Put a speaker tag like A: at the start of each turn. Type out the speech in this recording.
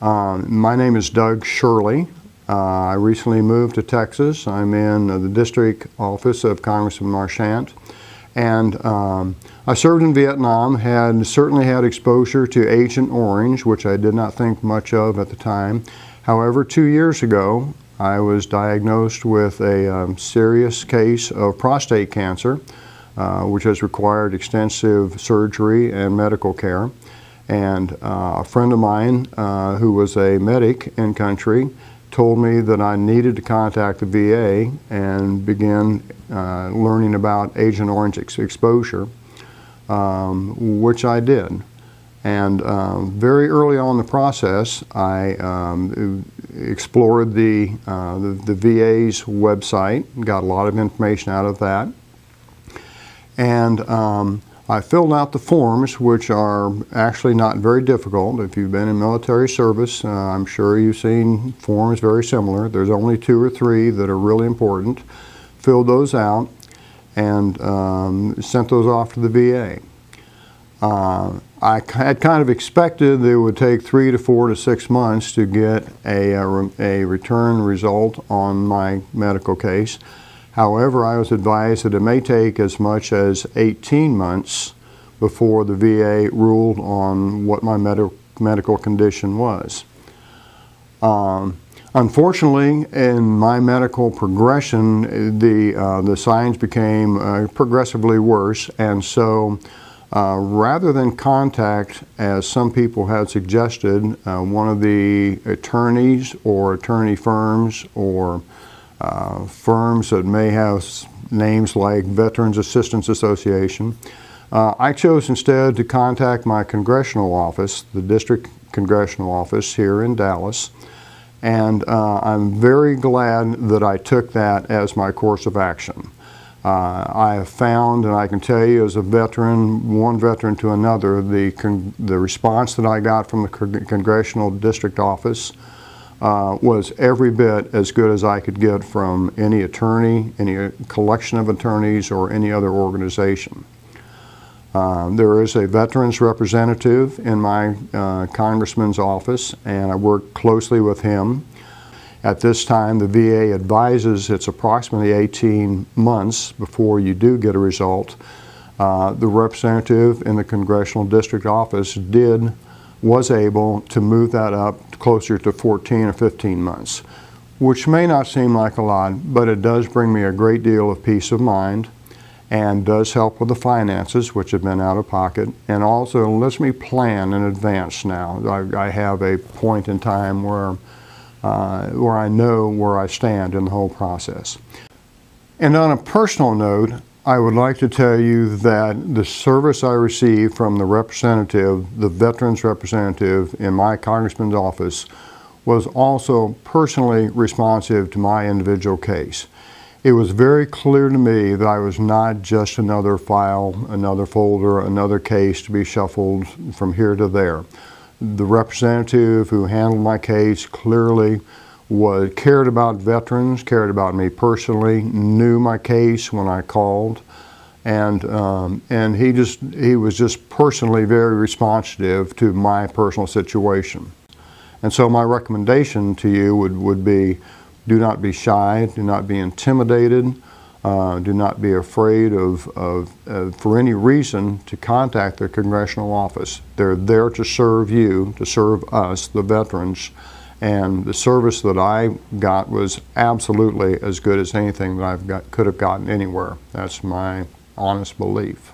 A: My name is Doug Shirley. I recently moved to Texas. I'm in the district office of Congressman Marchant. And I served in Vietnam, certainly had exposure to Agent Orange, which I did not think much of at the time. However, 2 years ago, I was diagnosed with a serious case of prostate cancer, which has required extensive surgery and medical care. And a friend of mine who was a medic in country told me that I needed to contact the VA and begin learning about Agent Orange exposure, which I did. And very early on in the process, I explored the VA's website, got a lot of information out of that, and I filled out the forms, which are actually not very difficult. If you've been in military service, I'm sure you've seen forms very similar. There's only 2 or 3 that are really important. Filled those out and sent those off to the VA. I had kind of expected that it would take 3 to 4 to 6 months to get a return result on my medical case. However, I was advised that it may take as much as 18 months before the VA ruled on what my medical condition was. Unfortunately, in my medical progression, the signs became progressively worse, and so rather than contact, as some people had suggested, one of the attorneys or attorney firms or firms that may have names like Veterans Assistance Association, I chose instead to contact my congressional office, the district congressional office here in Dallas, and I'm very glad that I took that as my course of action. I have found, and I can tell you as a veteran, one veteran to another, the response that I got from the congressional district office was every bit as good as I could get from any attorney, any collection of attorneys, or any other organization. There is a veterans representative in my congressman's office, and I work closely with him. At this time, the VA advises it's approximately 18 months before you do get a result. The representative in the congressional district office was able to move that up closer to 14 or 15 months, which may not seem like a lot, but it does bring me a great deal of peace of mind and does help with the finances, which have been out of pocket, and also lets me plan in advance now. I have a point in time where I know where I stand in the whole process. And on a personal note, I would like to tell you that the service I received from the representative, the veterans representative in my congressman's office, was also personally responsive to my individual case. It was very clear to me that I was not just another file, another folder, another case to be shuffled from here to there. The representative who handled my case clearly cared about veterans, cared about me personally, knew my case when I called, and he was just personally very responsive to my personal situation. And so my recommendation to you would be, do not be shy, do not be intimidated, do not be afraid for any reason to contact the congressional office. They're there to serve you, to serve us, the veterans, and the service that I got was absolutely as good as anything that could have gotten anywhere. That's my honest belief.